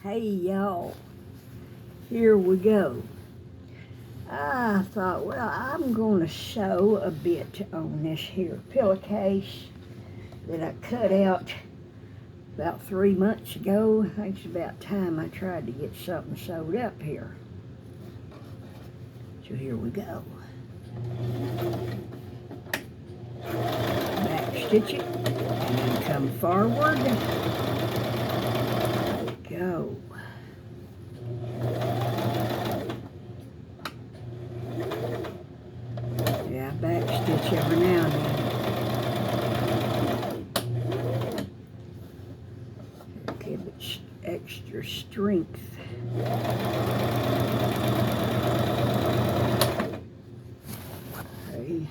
Hey y'all, here we go. I thought, well, I'm going to sew a bit on this here pillowcase that I cut out about 3 months ago. I think it's about time I tried to get something sewed up here. So here we go. Back stitch it and then come forward. There we go. Yeah, back stitch every now and then. Give it extra strength. Okay.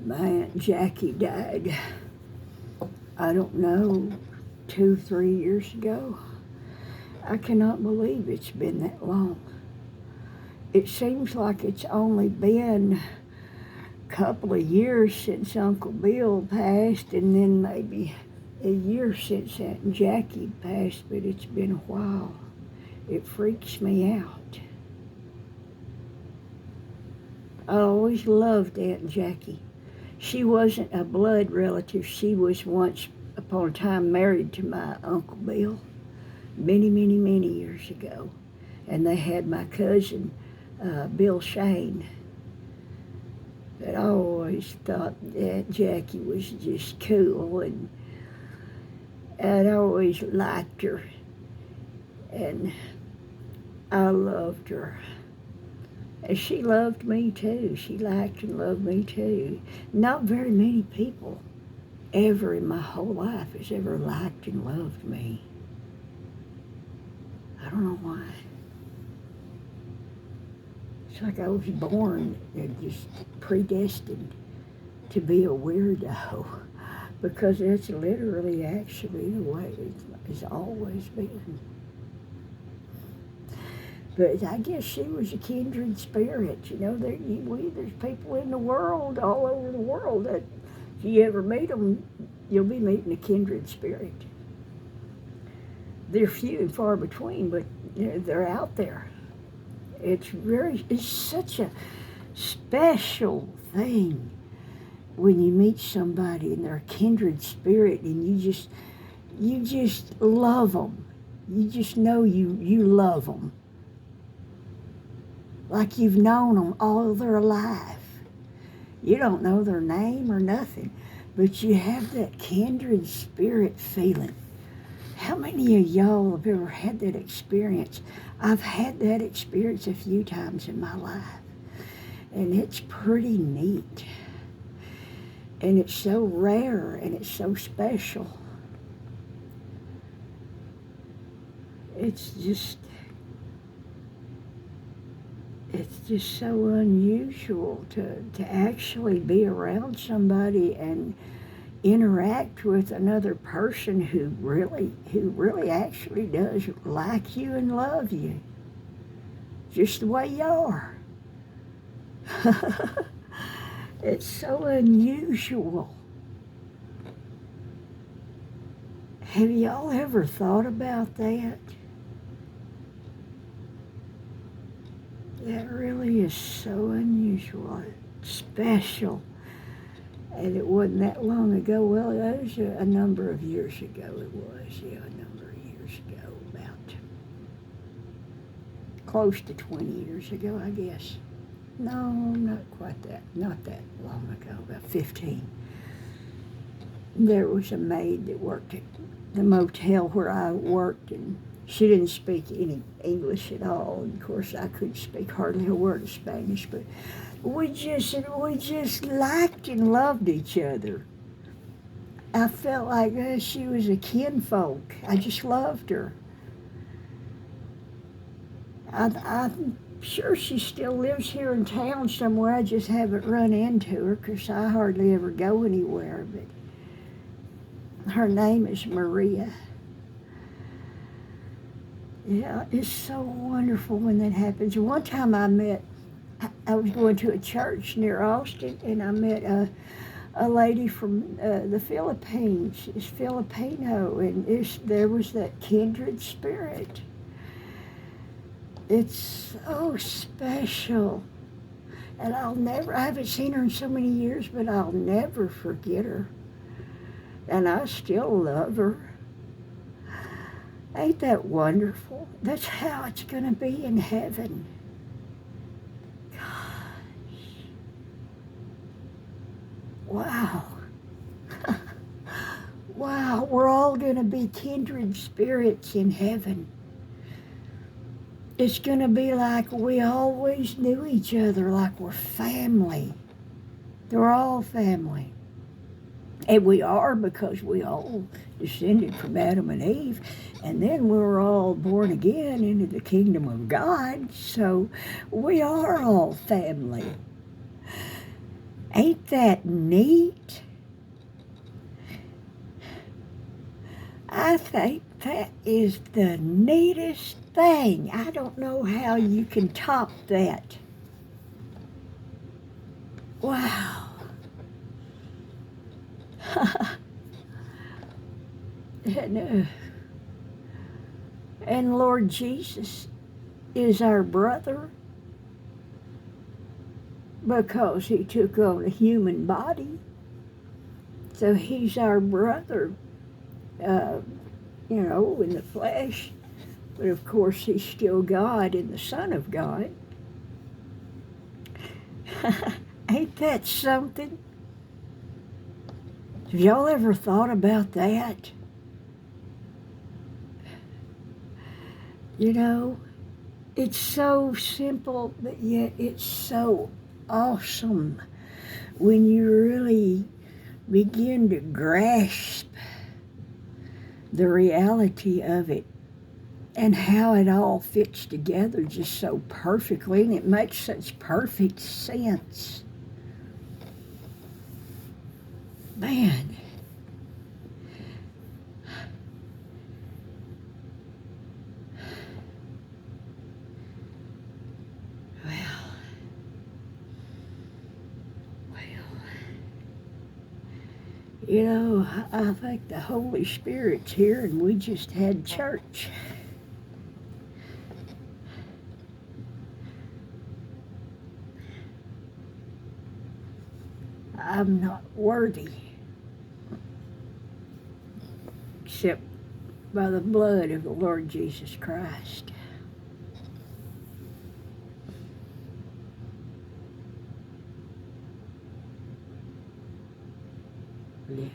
My Aunt Jackie died, I don't know, 2, 3 years ago. I cannot believe it's been that long. It seems like it's only been a couple of years since Uncle Bill passed, and then maybe a year since Aunt Jackie passed, but it's been a while. It freaks me out. I always loved Aunt Jackie. She wasn't a blood relative. She was once upon a time married to my Uncle Bill many, many, many years ago. And they had my cousin, Bill Shane. But I always thought that Jackie was just cool, and I'd always liked her. And I loved her. And she loved me too. She liked and loved me too. Not very many people ever in my whole life has ever liked and loved me. I don't know why. It's like I was born and just predestined to be a weirdo, because that's literally actually the way it's always been. But I guess she was a kindred spirit. You know, there's people in the world, all over the world, that if you ever meet them, you'll be meeting a kindred spirit. They're few and far between, but you know, they're out there. It's such a special thing when you meet somebody and they're a kindred spirit, and you just love them. You just know you love them. Like you've known them all their life. You don't know their name or nothing, but you have that kindred spirit feeling. How many of y'all have ever had that experience? I've had that experience a few times in my life, and it's pretty neat. And it's so rare, and it's so special. It's just so unusual to actually be around somebody and interact with another person who really actually does like you and love you just the way you are. It's so unusual. Have y'all ever thought about that? That really is so unusual, special. And it wasn't that long ago. Well, that was a number of years ago. It was, yeah, a number of years ago. About close to 20 years ago, I guess. No, not quite that. Not that long ago, about 15. There was a maid that worked at the motel where I worked, and she didn't speak any English at all. And of course, I couldn't speak hardly a word of Spanish, but we just liked and loved each other. I felt like she was a kinfolk. I just loved her. I'm sure she still lives here in town somewhere. I just haven't run into her because I hardly ever go anywhere. But Her name is Maria. Yeah, it's so wonderful when that happens. One time I was going to a church near Austin, and I met a lady from the Philippines. It's Filipino, and there was that kindred spirit. It's so special. And I haven't seen her in so many years, but I'll never forget her. And I still love her. Ain't that wonderful? That's how it's going to be in heaven. Gosh. Wow. Wow, we're all going to be kindred spirits in heaven. It's going to be like we always knew each other, like we're family. They're all family. And we are, because we all descended from Adam and Eve. And then we were all born again into the kingdom of God. So we are all family. Ain't that neat? I think that is the neatest thing. I don't know how you can top that. Wow. And Lord Jesus is our brother because he took on a human body. So he's our brother, in the flesh. But of course, he's still God and the Son of God. Ain't that something? Have y'all ever thought about that? You know, it's so simple, but yet it's so awesome when you really begin to grasp the reality of it and how it all fits together just so perfectly, and it makes such perfect sense. Man. You know, I think the Holy Spirit's here, and we just had church. I'm not worthy, except by the blood of the Lord Jesus Christ. Yeah.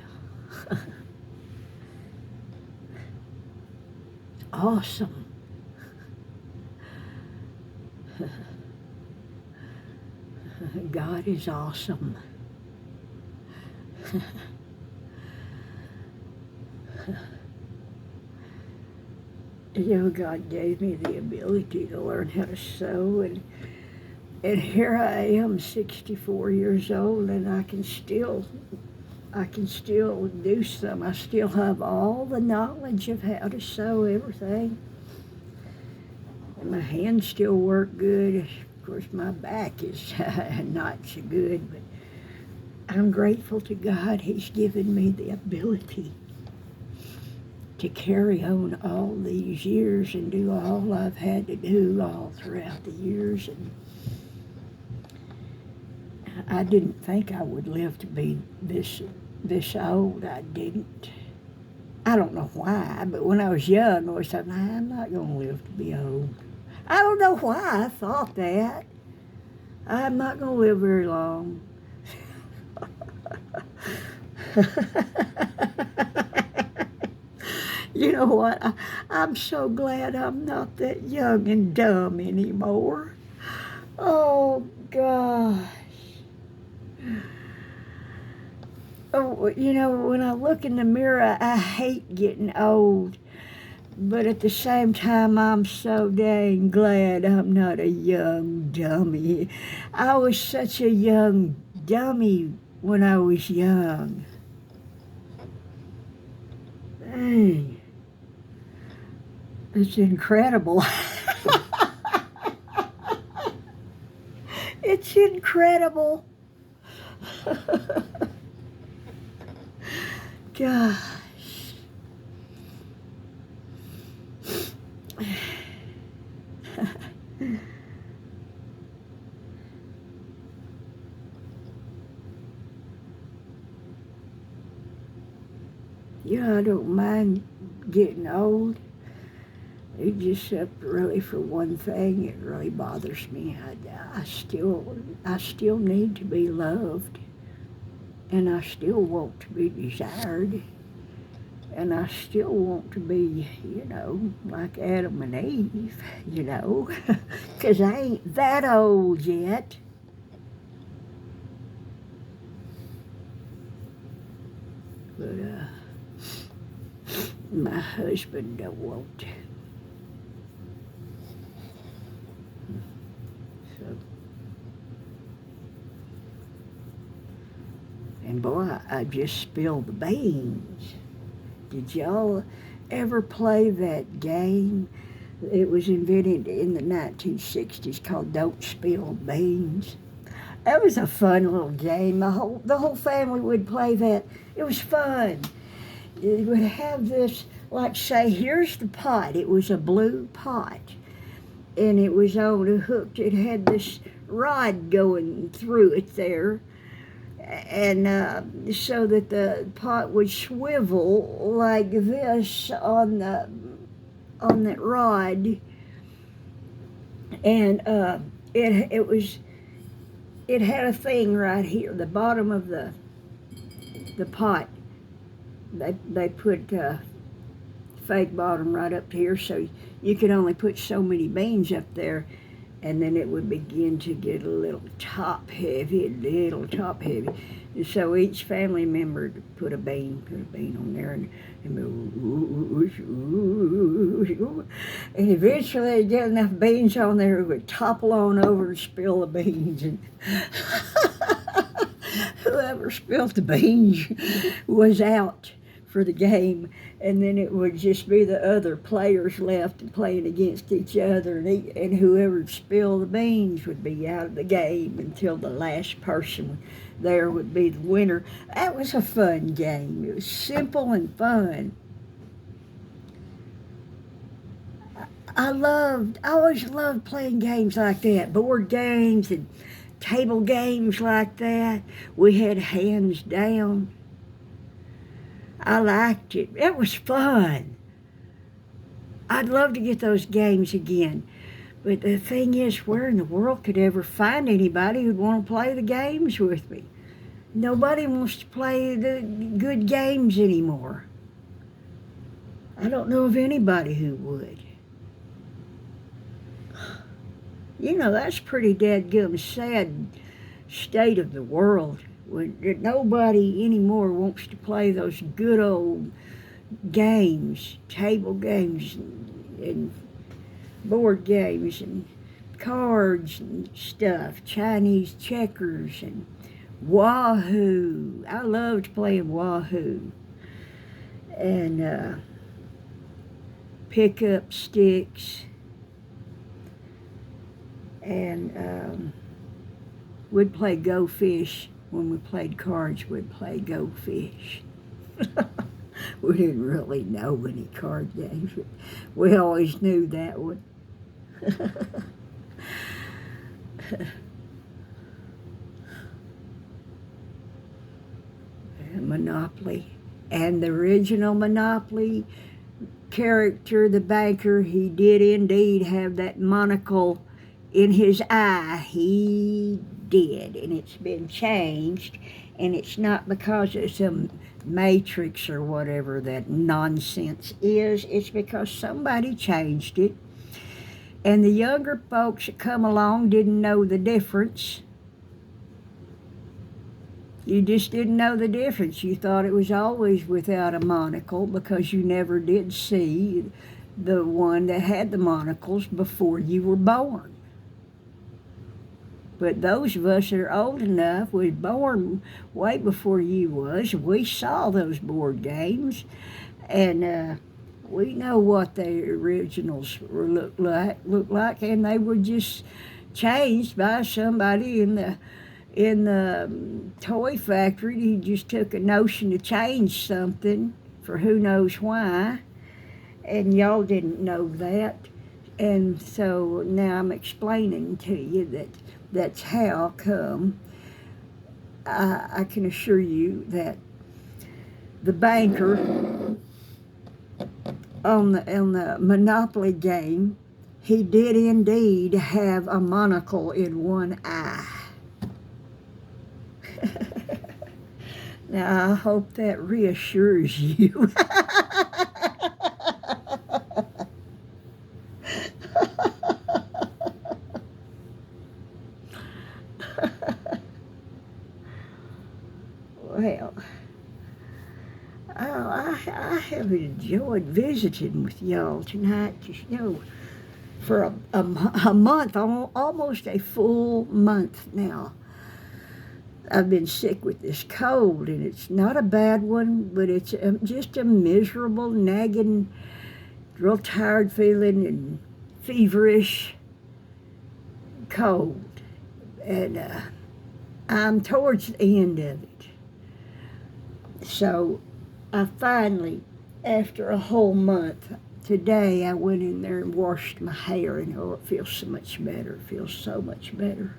Awesome. God is awesome. You know, God gave me the ability to learn how to sew, and here I am, 64 years old, and I can still do some. I still have all the knowledge of how to sew everything. And my hands still work good. Of course, my back is not so good, but I'm grateful to God. He's given me the ability to carry on all these years and do all I've had to do all throughout the years. And I didn't think I would live to be this old. I didn't. I don't know why, but when I was young, I always thought, I'm not going to live to be old. I don't know why I thought that. I'm not going to live very long. You know what? I'm so glad I'm not that young and dumb anymore. Oh, gosh. Oh, you know, when I look in the mirror, I hate getting old. But at the same time, I'm so dang glad I'm not a young dummy. I was such a young dummy when I was young. It's incredible. It's incredible. Gosh. Yeah, I don't mind getting old. It just really, for one thing, it really bothers me. I still need to be loved, and I still want to be desired, and I still want to be, like Adam and Eve, 'cause I ain't that old yet. But my husband don't want. So, and boy, I just spilled the beans. Did y'all ever play that game? It was invented in the 1960s called Don't Spill Beans. That was a fun little game. The whole family would play that. It was fun. It would have this, like, say, here's the pot. It was a blue pot, and it was on a hook. It had this rod going through it there, and so that the pot would swivel like this on that rod, and it had a thing right here, the bottom of the pot. They put fake bottom right up here, so you could only put so many beans up there, and then it would begin to get a little top heavy. And so each family member would put a bean on there, and eventually they'd get enough beans on there, it would topple on over and spill the beans, and whoever spilled the beans was out for the game, and then it would just be the other players left and playing against each other, and whoever spilled the beans would be out of the game until the last person there would be the winner. That was a fun game. It was simple and fun. I always loved playing games like that, board games and table games like that. We had hands down. I liked it. It was fun. I'd love to get those games again. But the thing is, where in the world could I ever find anybody who'd want to play the games with me? Nobody wants to play the good games anymore. I don't know of anybody who would. That's pretty dadgum sad state of the world, when nobody anymore wants to play those good old games, table games and board games and cards and stuff, Chinese checkers and Wahoo. I loved playing Wahoo. And pick up sticks. And we'd play Go Fish. When we played cards, we'd play Go Fish. We didn't really know any card games, but we always knew that one. Monopoly. And the original Monopoly character, the banker, he did indeed have that monocle in his eye. He did, and it's been changed, and it's not because it's a matrix or whatever that nonsense is. It's because somebody changed it, and the younger folks that come along didn't know the difference. You just didn't know the difference. You thought it was always without a monocle because you never did see the one that had the monocles before you were born. But those of us that are old enough was born way before you was. We saw those board games, and we know what the originals were looked like, and they were just changed by somebody in the toy factory. He just took a notion to change something for who knows why, and y'all didn't know that. And so now I'm explaining to you that that's how come. I can assure you that the banker on the Monopoly game, he did indeed have a monocle in one eye. Now, I hope that reassures you. Well, I have enjoyed visiting with y'all tonight, for a month, almost a full month now. I've been sick with this cold, and it's not a bad one, but it's just a miserable, nagging, real tired feeling and feverish cold. And I'm towards the end of it. So I finally, after a whole month, today I went in there and washed my hair, and oh, it feels so much better. It feels so much better.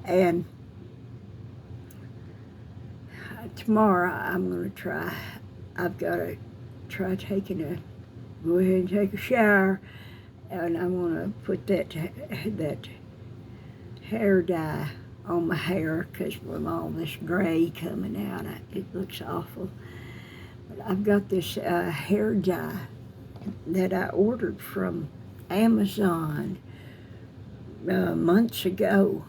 And tomorrow I'm going to try. I've got to try go ahead and take a shower, and I want to put that hair dye on my hair, because with all this gray coming out, it looks awful. But I've got this hair dye that I ordered from Amazon months ago,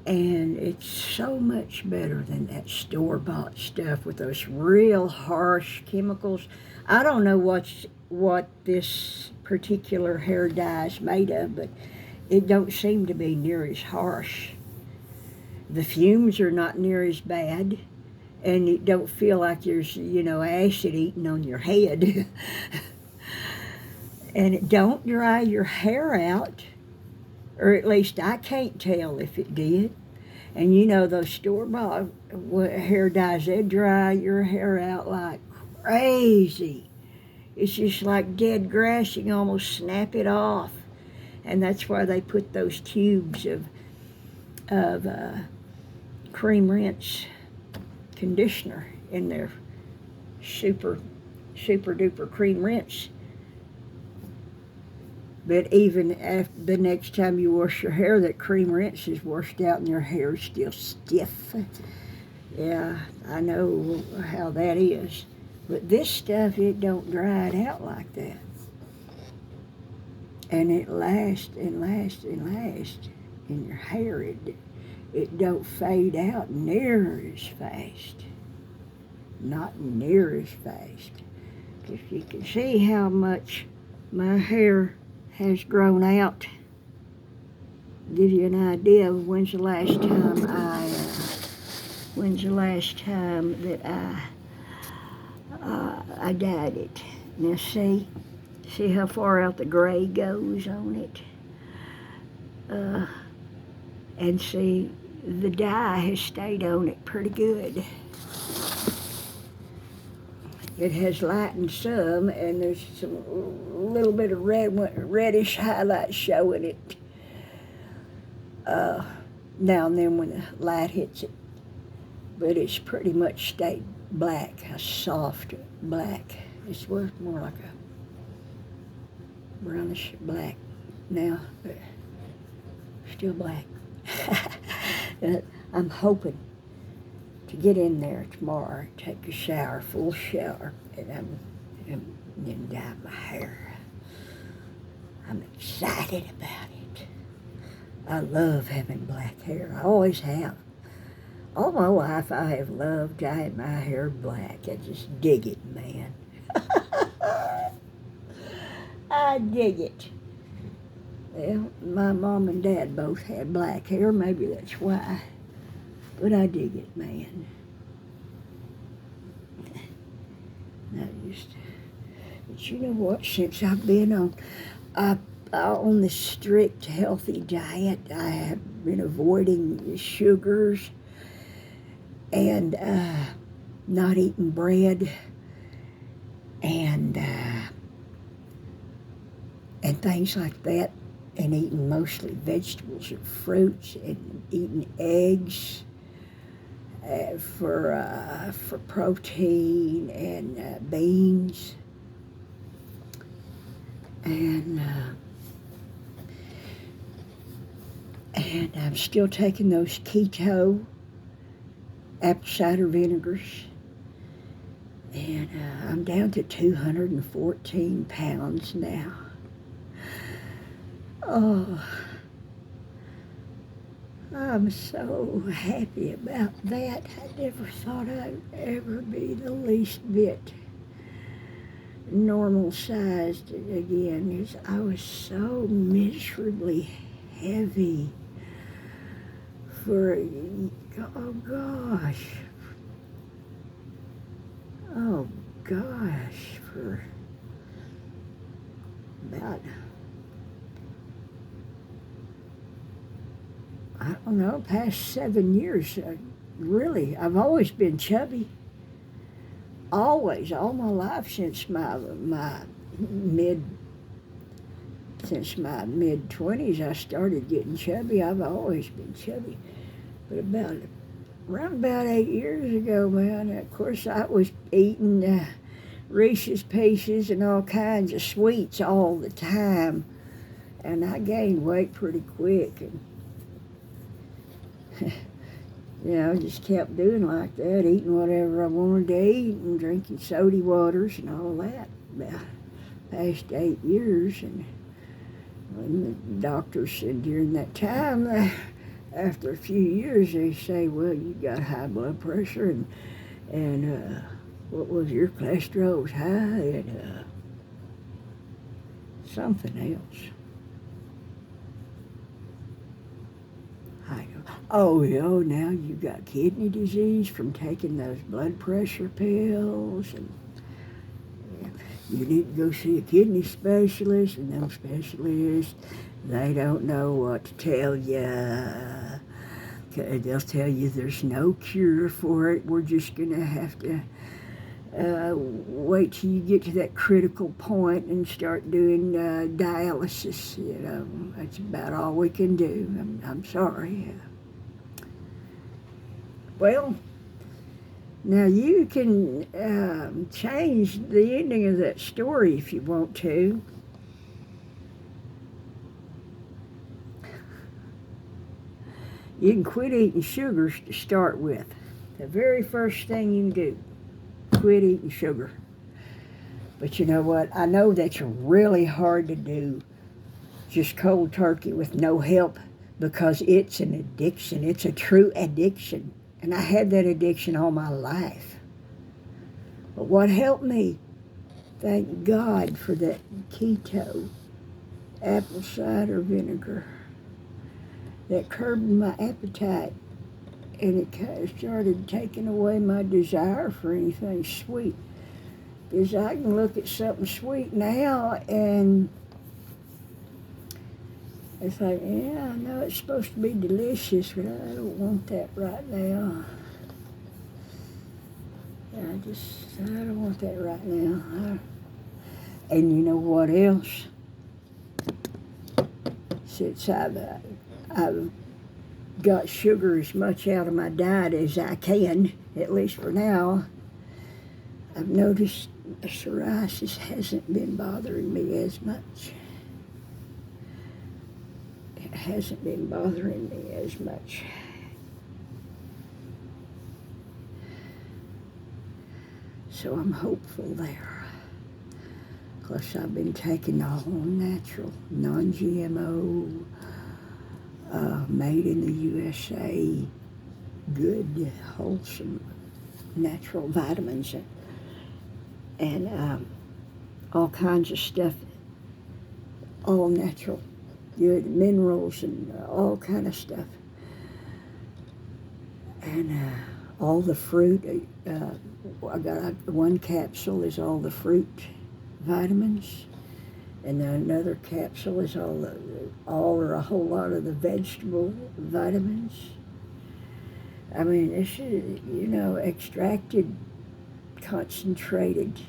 and it's so much better than that store-bought stuff with those real harsh chemicals. I don't know what this particular hair dye is made of, but it don't seem to be near as harsh. The fumes are not near as bad, and you don't feel like there's, acid eating on your head. And it don't dry your hair out, or at least I can't tell if it did. And those store-bought hair dyes, they dry your hair out like crazy. It's just like dead grass. You can almost snap it off. And that's why they put those tubes of cream rinse conditioner in their super duper cream rinse. But even after the next time you wash your hair, that cream rinse is washed out and your hair is still stiff. Yeah, I know how that is. But this stuff, it don't dry it out like that. And it lasts and lasts and lasts in your hair. It don't fade out near as fast. Not near as fast. If you can see how much my hair has grown out, give you an idea of when's the last time that I dyed it. Now see how far out the gray goes on it, and see the dye has stayed on it pretty good. It has lightened some, and there's some little bit of reddish highlights showing it now and then when the light hits it. But it's pretty much stayed black, a soft black. It's more like a brownish black now, but still black. I'm hoping to get in there tomorrow, take a shower, full shower, and then dye my hair. I'm excited about it. I love having black hair. I always have. All my life I have loved dyeing my hair black. I just dig it, man. I dig it. Well, my mom and dad both had black hair. Maybe that's why. But I dig it, man. But you know what? Since I've been on the strict healthy diet, I have been avoiding the sugars and not eating bread and things like that, and eating mostly vegetables and fruits, and eating eggs for protein, and beans, and I'm still taking those keto apple cider vinegars, and I'm down to 214 pounds now. Oh, I'm so happy about that. I never thought I'd ever be the least bit normal sized again. I was so miserably heavy for, oh gosh, for about, I don't know, past 7 years. Really, I've always been chubby. Always, all my life, since my mid 20s, I started getting chubby. I've always been chubby. But around about 8 years ago, man, of course, I was eating Reese's Pieces and all kinds of sweets all the time, and I gained weight pretty quick. And just kept doing like that, eating whatever I wanted to eat and drinking soda waters and all that about past 8 years. And the doctor said during that time, after a few years, they say, well, you got high blood pressure, and what was your cholesterol was high, and something else. Oh, now you got kidney disease from taking those blood pressure pills, and you need to go see a kidney specialist, and them specialists, they don't know what to tell you. They'll tell you there's no cure for it. We're just going to have to wait till you get to that critical point and start doing dialysis. That's about all we can do. I'm sorry. Well, now you can change the ending of that story if you want to. You can quit eating sugars to start with. The very first thing you can do, quit eating sugar. But you know what? I know that's really hard to do, just cold turkey with no help, because it's an addiction. It's a true addiction. And I had that addiction all my life. But what helped me, thank God for that keto apple cider vinegar, that curbed my appetite, and it kind of started taking away my desire for anything sweet. Because I can look at something sweet now, and it's like, yeah, I know it's supposed to be delicious, but I don't want that right now. I don't want that right now. And you know what else? Since I've got sugar as much out of my diet as I can, at least for now, I've noticed psoriasis hasn't been bothering me as much. It hasn't been bothering me as much. So I'm hopeful there. Plus, I've been taking all natural, non-GMO, made in the USA, good, wholesome, natural vitamins and all kinds of stuff, all natural good minerals and all kind of stuff. And all the fruit, I got one capsule is all the fruit vitamins, and then another capsule is all or a whole lot of the vegetable vitamins. I mean, this is, extracted, concentrated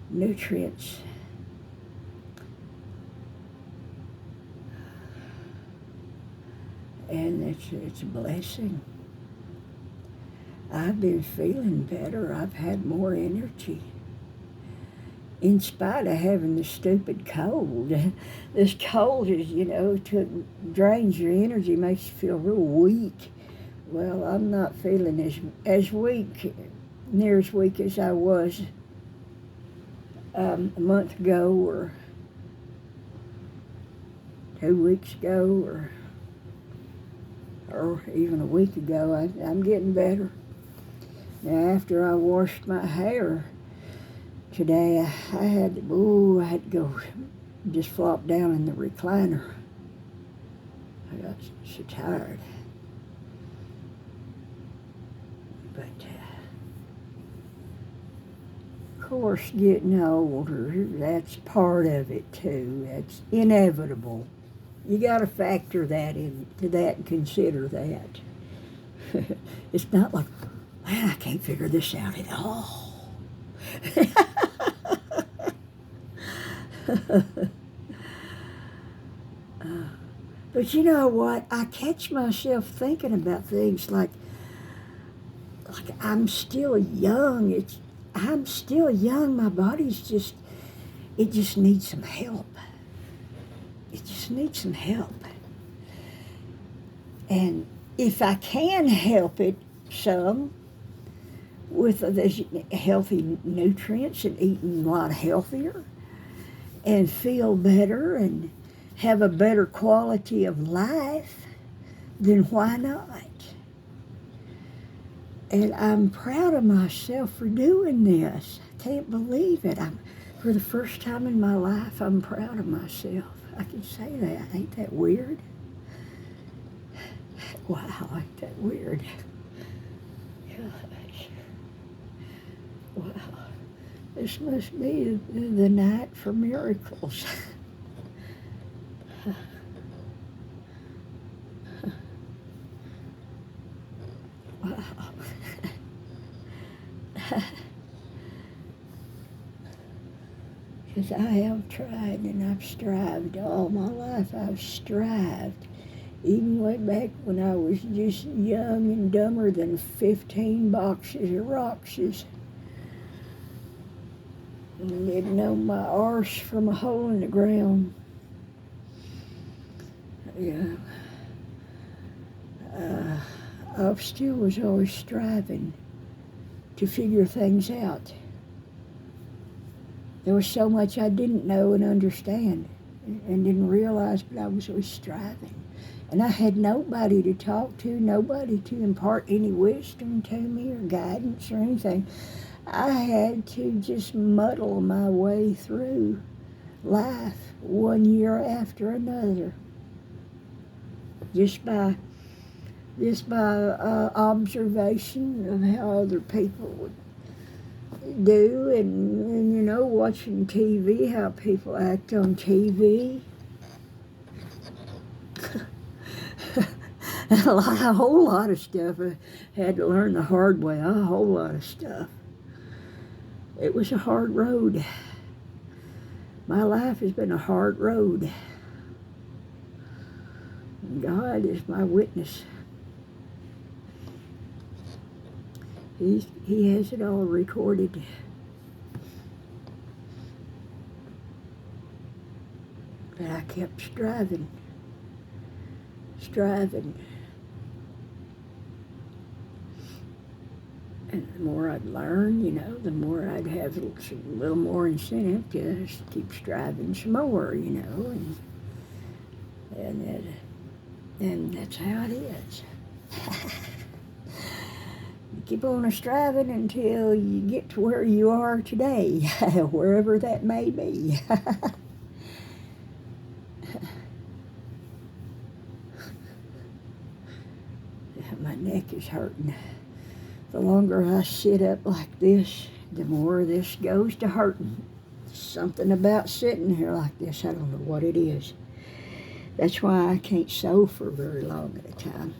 nutrients. And it's a blessing. I've been feeling better. I've had more energy. In spite of having the stupid cold. This cold is, drains your energy, makes you feel real weak. Well, I'm not feeling as weak, near as weak as I was a month ago or 2 weeks ago or even a week ago. I'm getting better. Now, after I washed my hair today, I had to go just flop down in the recliner. I got so tired. But, of course, getting older, that's part of it, too. That's inevitable. You got to factor that into that and consider that. It's not like, man, I can't figure this out at all. But you know what? I catch myself thinking about things like I'm still young. I'm still young. My body's it just needs some help. It just needs some help. And if I can help it some with the healthy nutrients and eating a lot healthier and feel better and have a better quality of life, then why not? And I'm proud of myself for doing this. I can't believe it. For the first time in my life, I'm proud of myself. I can say that. Ain't that weird? Wow, ain't that weird? Gosh. Wow. This must be the night for miracles. Wow. Because I have tried and I've strived all my life. I've strived. Even way back when I was just young and dumber than 15 boxes of Roxas. And didn't know my arse from a hole in the ground. Yeah. I still was always striving to figure things out. There was so much I didn't know and understand and didn't realize, but I was always striving. And I had nobody to talk to, nobody to impart any wisdom to me or guidance or anything. I had to just muddle my way through life one year after another, just by observation of how other people would do, and watching TV, how people act on TV. A whole lot of stuff. I had to learn the hard way, a whole lot of stuff. It was a hard road. My life has been a hard road. God is my witness. He has it all recorded. But I kept striving. And the more I'd learn, the more I'd have a little more incentive to keep striving some more, and that's how it is. You keep on striving until you get to where you are today, wherever that may be. My neck is hurting. The longer I sit up like this, the more this goes to hurting. Something about sitting here like this, I don't know what it is. That's why I can't sew for very long at a time.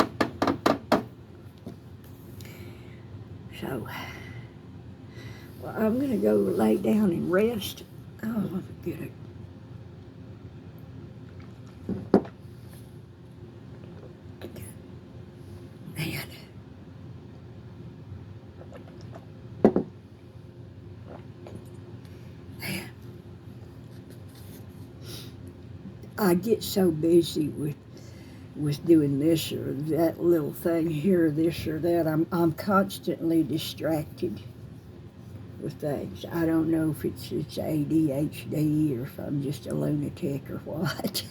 So, well, I'm going to go lay down and rest. Oh, get it. Man. I get so busy with doing this or that little thing here, this or that. I'm constantly distracted with things. I don't know if it's ADHD or if I'm just a lunatic or what.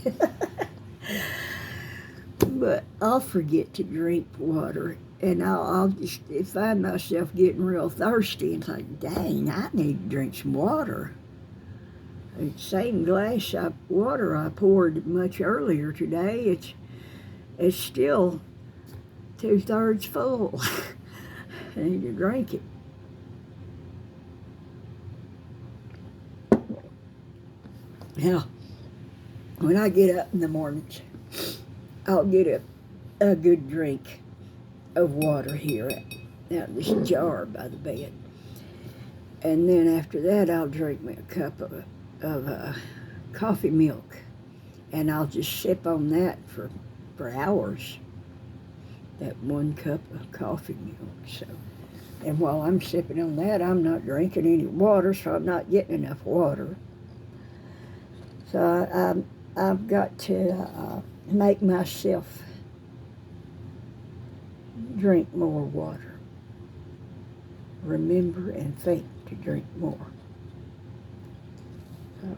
But I'll forget to drink water, and I'll just find myself getting real thirsty and think, dang, I need to drink some water. The same glass of water I poured much earlier today, it's still 2/3 full. I need to drink it. Now, when I get up in the mornings, I'll get a good drink of water here out of this jar by the bed. And then after that, I'll drink me a cup of coffee milk. And I'll just sip on that for hours. That 1 cup of coffee milk. So, and while I'm sipping on that, I'm not drinking any water, so I'm not getting enough water. So I've got to make myself drink more water. Remember and think to drink more. So.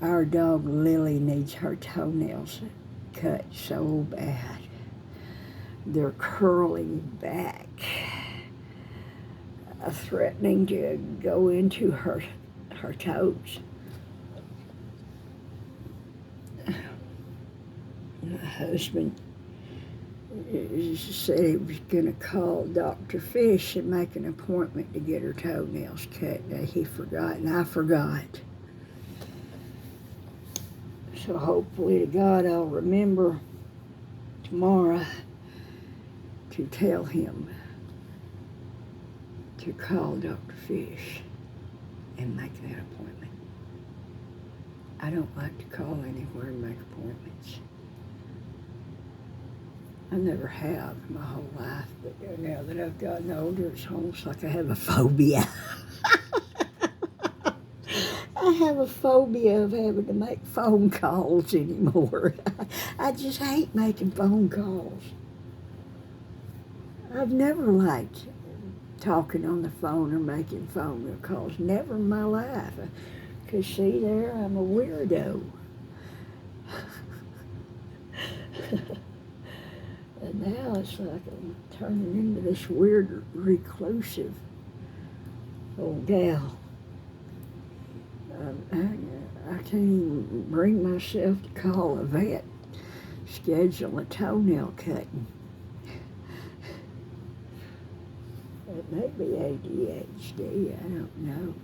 Our dog Lily needs her toenails cut so bad. They're curling back, threatening to go into her toes. My husband said he was going to call Dr. Fish and make an appointment to get her toenails cut. He forgot, and I forgot. So hopefully to God I'll remember tomorrow to tell him to call Dr. Fish and make that appointment. I don't like to call anywhere and make appointments. I never have my whole life, but now that I've gotten older, it's almost like I have a phobia. I have a phobia of having to make phone calls anymore. I just hate making phone calls. I've never liked talking on the phone or making phone calls. Never in my life. Because see there, I'm a weirdo. And now it's like I'm turning into this weird, reclusive old gal. I can't even bring myself to call a vet, schedule a toenail cutting. It may be ADHD, I don't know.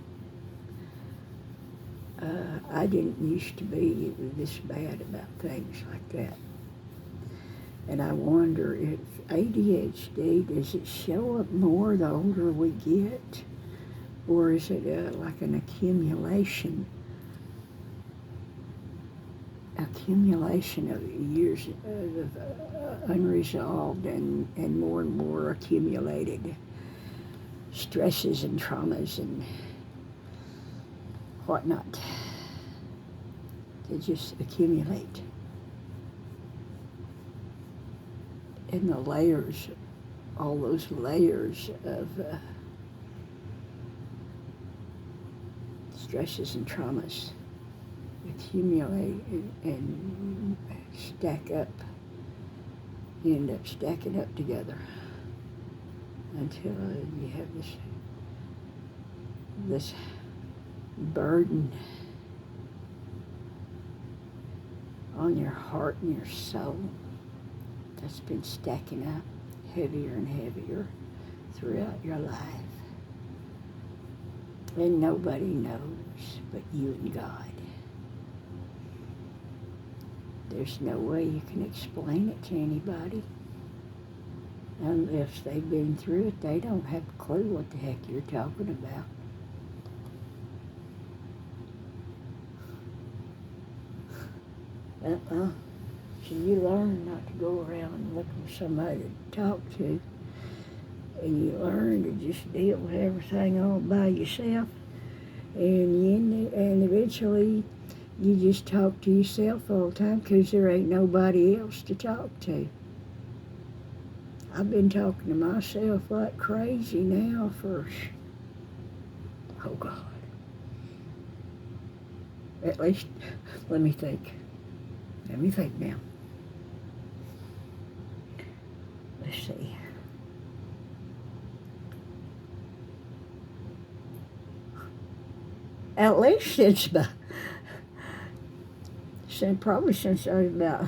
I didn't used to be this bad about things like that. And I wonder if ADHD, does it show up more the older we get? Or is it like an accumulation of years of unresolved and more accumulated stresses and traumas and whatnot? They just accumulate. And the layers, all those layers of stresses and traumas accumulate and stack up. You end up stacking up together until you have this burden on your heart and your soul that's been stacking up heavier and heavier throughout your life. And nobody knows but you and God. There's no way you can explain it to anybody. Unless they've been through it, they don't have a clue what the heck you're talking about. So you learn not to go around looking for somebody to talk to. And you learn to just deal with everything all by yourself. And eventually you just talk to yourself all the time because there ain't nobody else to talk to. I've been talking to myself like crazy now for, oh God, at least, let me think now. Let's see. At least since probably since I was about,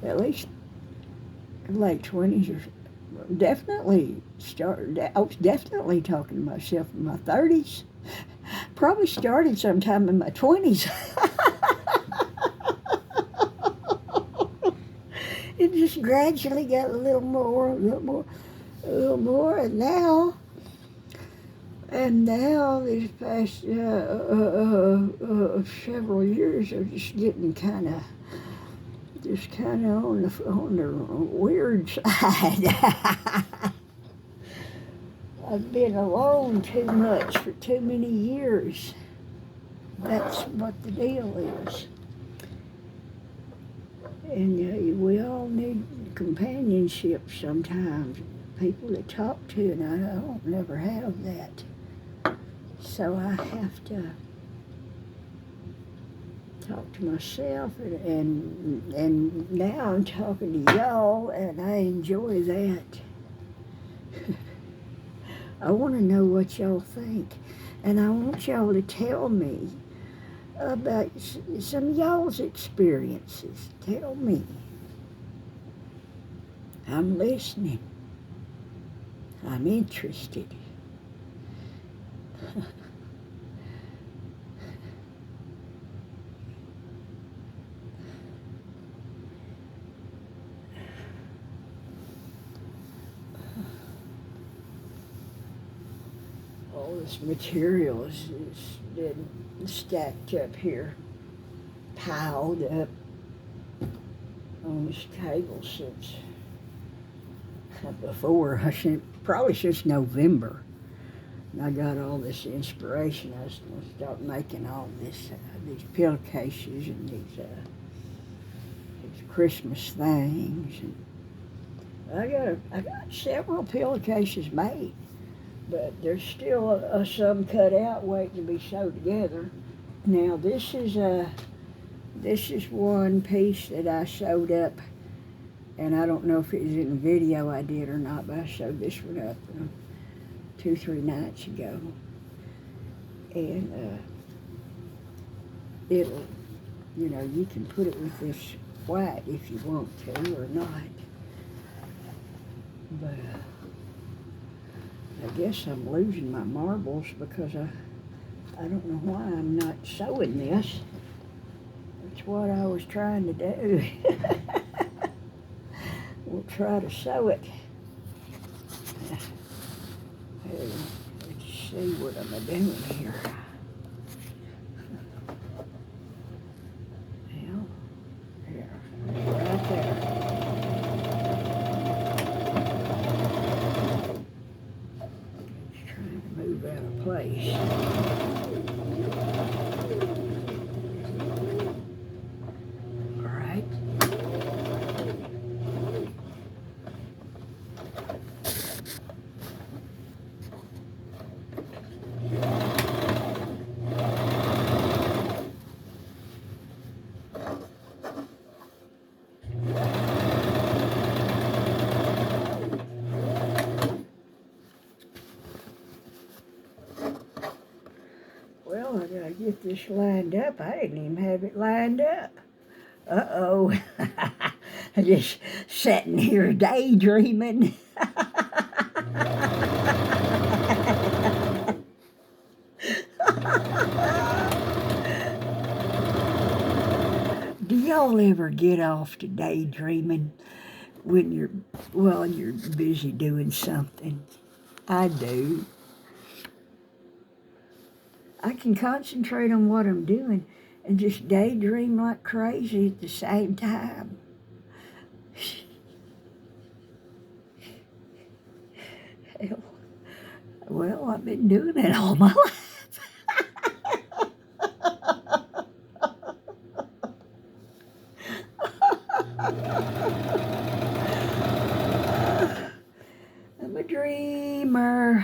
at least late 20s or definitely I was definitely talking to myself in my 30s. Probably started sometime in my 20s. It just gradually got a little more, and now these past several years are just getting kind of on the weird side. I've been alone too much for too many years. That's what the deal is. And we all need companionship sometimes, people to talk to, and I don't never have that. So I have to talk to myself, and now I'm talking to y'all, and I enjoy that. I want to know what y'all think, and I want y'all to tell me about some of y'all's experiences. Tell me. I'm listening. I'm interested. All this material has been stacked up here, piled up on this table since before, probably since November. And I got all this inspiration. I was going to start making all this, these pillowcases and these Christmas things. And I got several pillowcases made. But there's still some cut out waiting to be sewed together. Now this is one piece that I sewed up, and I don't know if it was in the video I did or not, but I sewed this one up 2-3 nights ago. And it'll, you can put it with this white if you want to or not. But I guess I'm losing my marbles because I don't know why I'm not sewing this. That's what I was trying to do. We'll try to sew it. Let's see what I'm doing here. Well, here, right there. Move out of place. All right. Well, I gotta get this lined up. I didn't even have it lined up. Uh-oh. Just sitting here daydreaming. Do y'all ever get off to daydreaming when you're busy doing something? I do. I can concentrate on what I'm doing and just daydream like crazy at the same time. Hell, well, I've been doing it all my life. I'm a dreamer,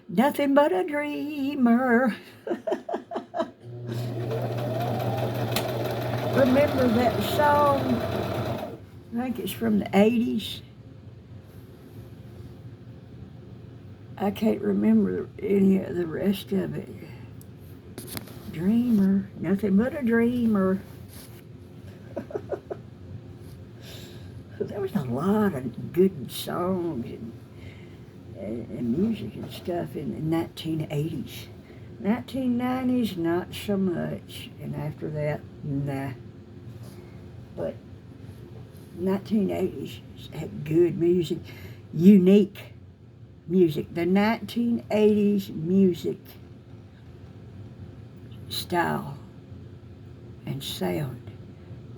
nothing but a dreamer. Remember that song? I think it's from the 80s. I can't remember any of the rest of it. Dreamer, nothing but a dreamer. There was a lot of good songs and music and stuff in the 1980s. 1990s, not so much. And after that, nah. But 1980s had good music, unique music. The 1980s music style and sound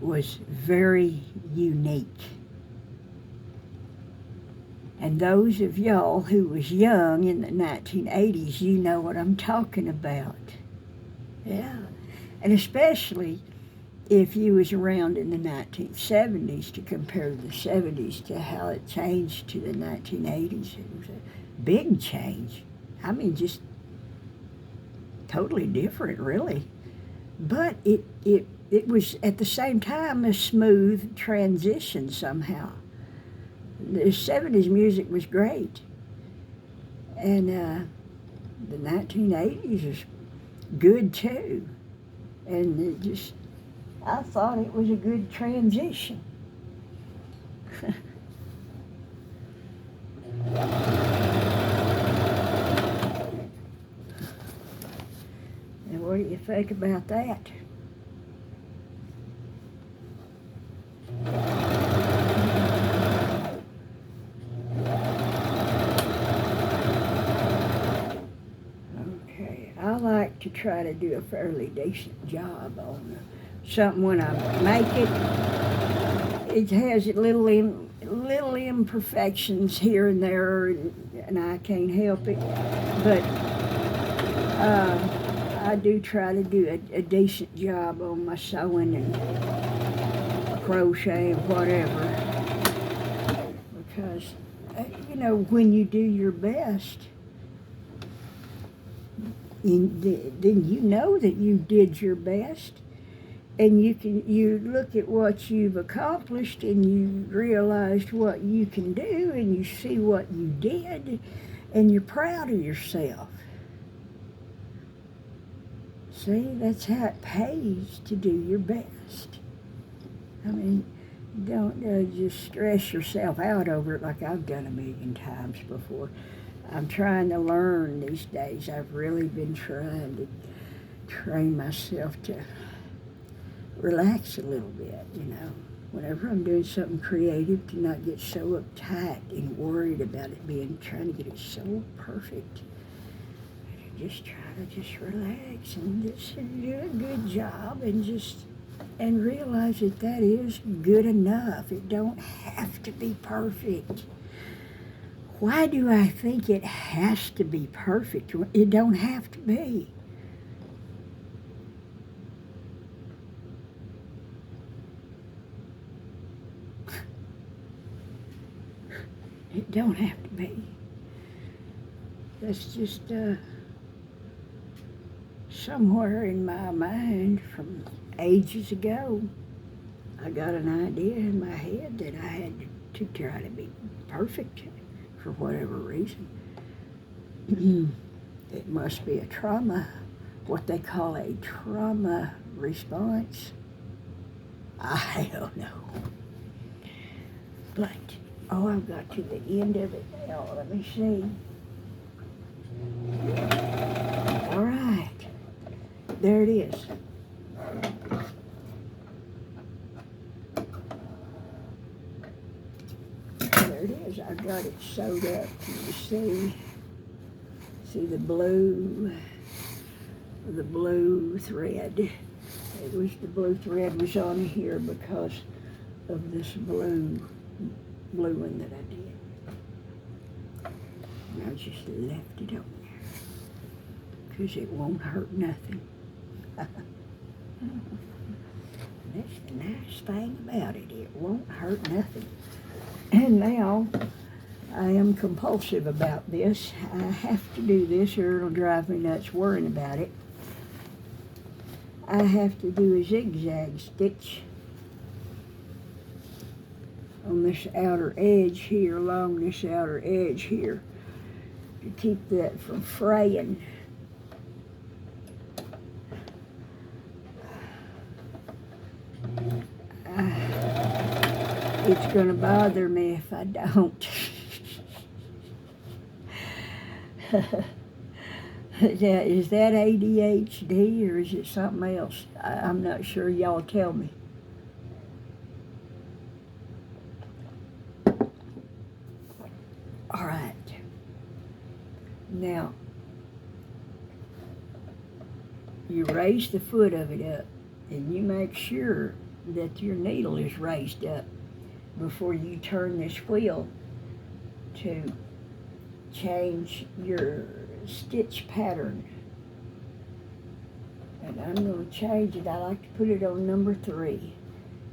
was very unique. And those of y'all who was young in the 1980s, you know what I'm talking about. Yeah. And especially if you was around in the 1970s to compare the 70s to how it changed to the 1980s. It was a big change. I mean, just totally different, really. But it was at the same time a smooth transition somehow. The 70s music was great. And the 1980s is good too. And it just, I thought it was a good transition. And what do you think about that? Okay, I like to try to do a fairly decent job on something when I make it. It has little imperfections here and there, and I can't help it. But I do try to do a decent job on my sewing and crochet and whatever. Because, when you do your best, then you know that you did your best. And you look at what you've accomplished and you realized what you can do and you see what you did and you're proud of yourself. See, that's how it pays to do your best. I mean, don't just stress yourself out over it like I've done a million times before. I'm trying to learn these days. I've really been trying to train myself to relax a little bit, whenever I'm doing something creative, to not get so uptight and worried about it trying to get it so perfect. Just try to relax and just do a good job and realize that is good enough. It don't have to be perfect. Why do I think it has to be perfect? It don't have to be. It don't have to be. That's just somewhere in my mind from ages ago. I got an idea in my head that I had to try to be perfect for whatever reason. It must be a trauma, what they call a trauma response. I don't know. But, oh, I've got to the end of it now. Let me see. All right. There it is. There it is. I've got it sewed up. Can you see? See the blue thread. It was the blue thread was on here because of this blue one that I did. And I just left it on there because it won't hurt nothing. That's the nice thing about it. It won't hurt nothing. And now I am compulsive about this. I have to do this or it'll drive me nuts worrying about it. I have to do a zigzag stitch on this outer edge here, along this outer edge here, to keep that from fraying. It's going to bother me if I don't. Is that ADHD or is it something else? I'm not sure. Y'all tell me. All right. Now, you raise the foot of it up and you make sure that your needle is raised up before you turn this wheel to change your stitch pattern. And I'm going to change it. I like to put it on number 3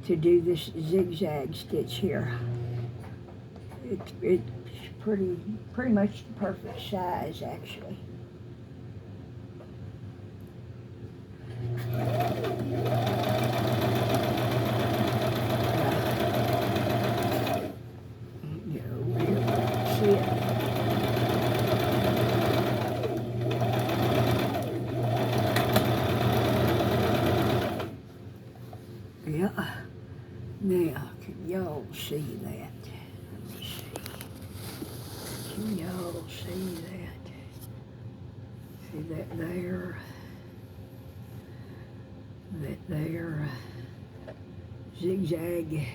to do this zigzag stitch here. It's pretty much the perfect size, actually. Yeah. Now, can y'all see that? Let me see. Can y'all see that? See that there? That there? Zigzag.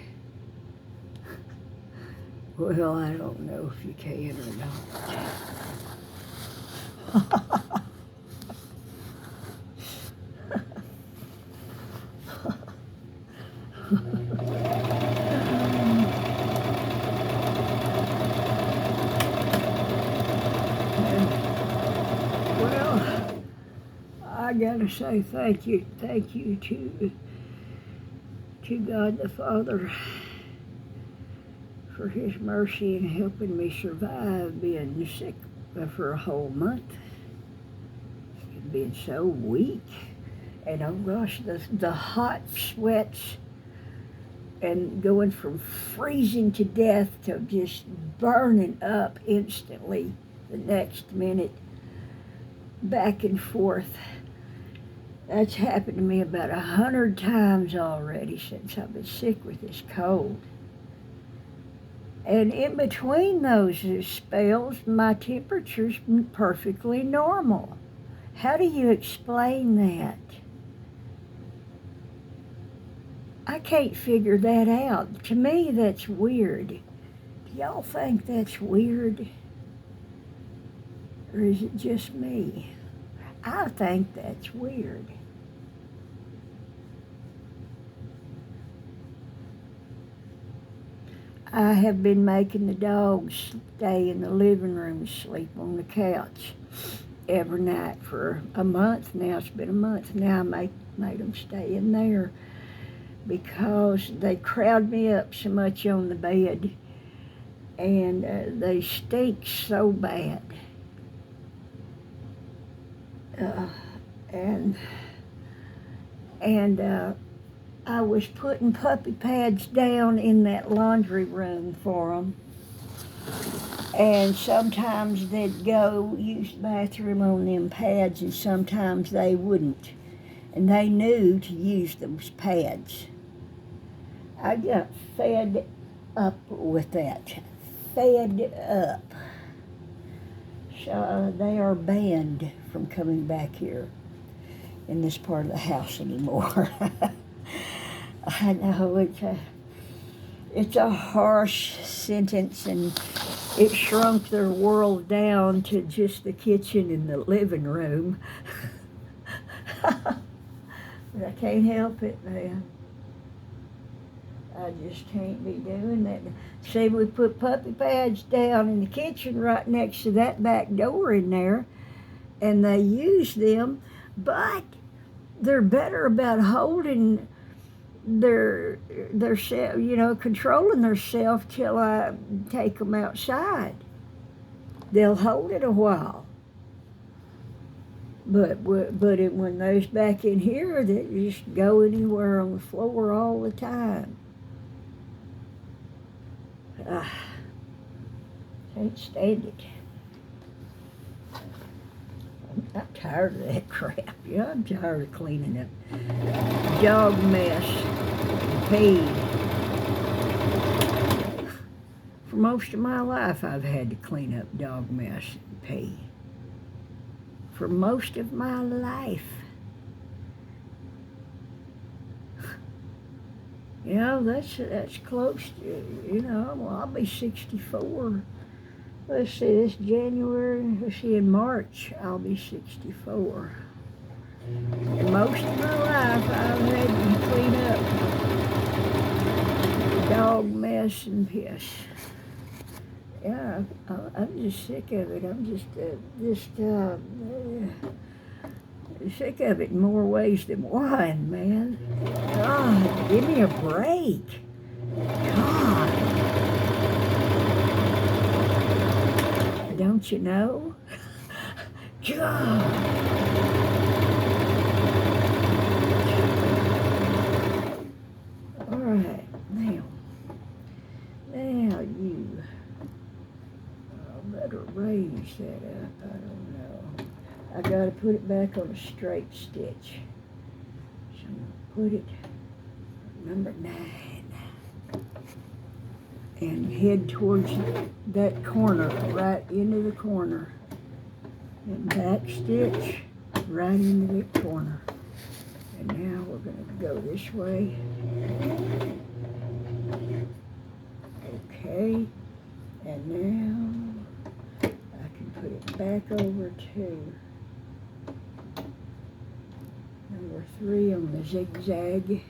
Well, I don't know if you can or not. Well, I gotta say thank you to God the Father for His mercy in helping me survive being sick for a whole month, being so weak, and oh gosh, the hot sweats and going from freezing to death to just burning up instantly the next minute, back and forth. That's happened to me about 100 times already since I've been sick with this cold. And in between those spells, my temperature's perfectly normal. How do you explain that? I can't figure that out. To me, that's weird. Do y'all think that's weird? Or is it just me? I think that's weird. I have been making the dogs stay in the living room, sleep on the couch every night for a month now. It's been a month now. I made them stay in there because they crowd me up so much on the bed, and they stink so bad. I was putting puppy pads down in that laundry room for them, and sometimes they'd go use the bathroom on them pads, and sometimes they wouldn't, and they knew to use those pads. I got fed up with that. Fed up. So they are banned from coming back here in this part of the house anymore. I know it's a harsh sentence, and it shrunk their world down to just the kitchen and the living room. But I can't help it, man. I just can't be doing that. See, we put puppy pads down in the kitchen right next to that back door in there, and they use them, but they're better about holding their self, controlling their self till I take them outside. They'll hold it a while. But when those back in here, they just go anywhere on the floor all the time. Can't stand it. I'm tired of that crap. Yeah, I'm tired of cleaning up dog mess and pee. For most of my life, I've had to clean up dog mess and pee. For most of my life. That's close to, I'll be 64. Let's see, this January, in March, I'll be 64. And most of my life, I've had to clean up dog mess and piss. Yeah, I'm just sick of it. I'm just sick of it in more ways than one, man. God, give me a break. God. Don't you know? God. All right, now you. I better raise that up. I don't know. I gotta put it back on a straight stitch. So I'm gonna put it number 9 and head towards that corner, right into the corner, and back stitch right into that corner. And now we're gonna go this way. Okay, and now I can put it back over to number 3 on the zigzag. Here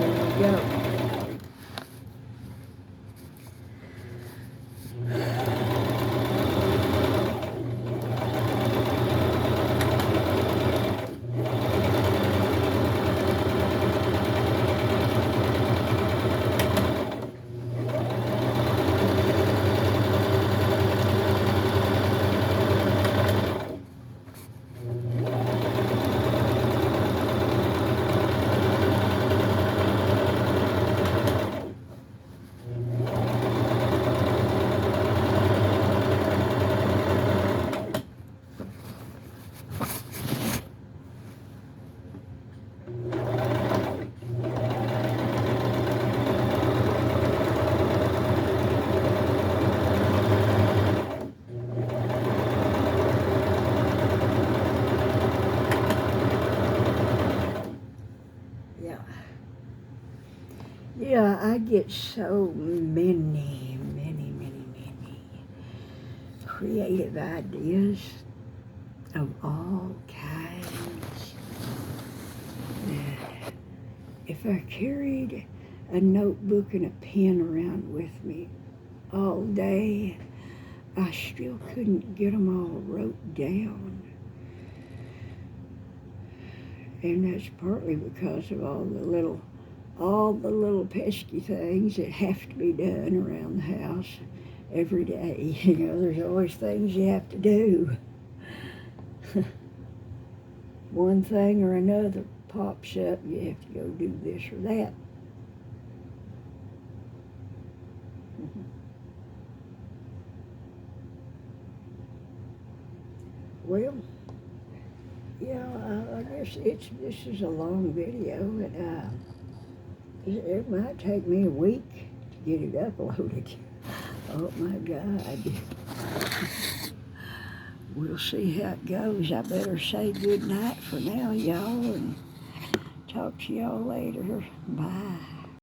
we go. Yeah, I get so many creative ideas of all kinds that if I carried a notebook and a pen around with me all day, I still couldn't get them all wrote down. And that's partly because of all the little pesky things that have to be done around the house every day. There's always things you have to do. One thing or another pops up, you have to go do this or that. Well, Yeah, I guess this is a long video, and it might take me a week to get it uploaded. Oh my God. We'll see how it goes. I better say good night for now, y'all, and talk to y'all later. Bye.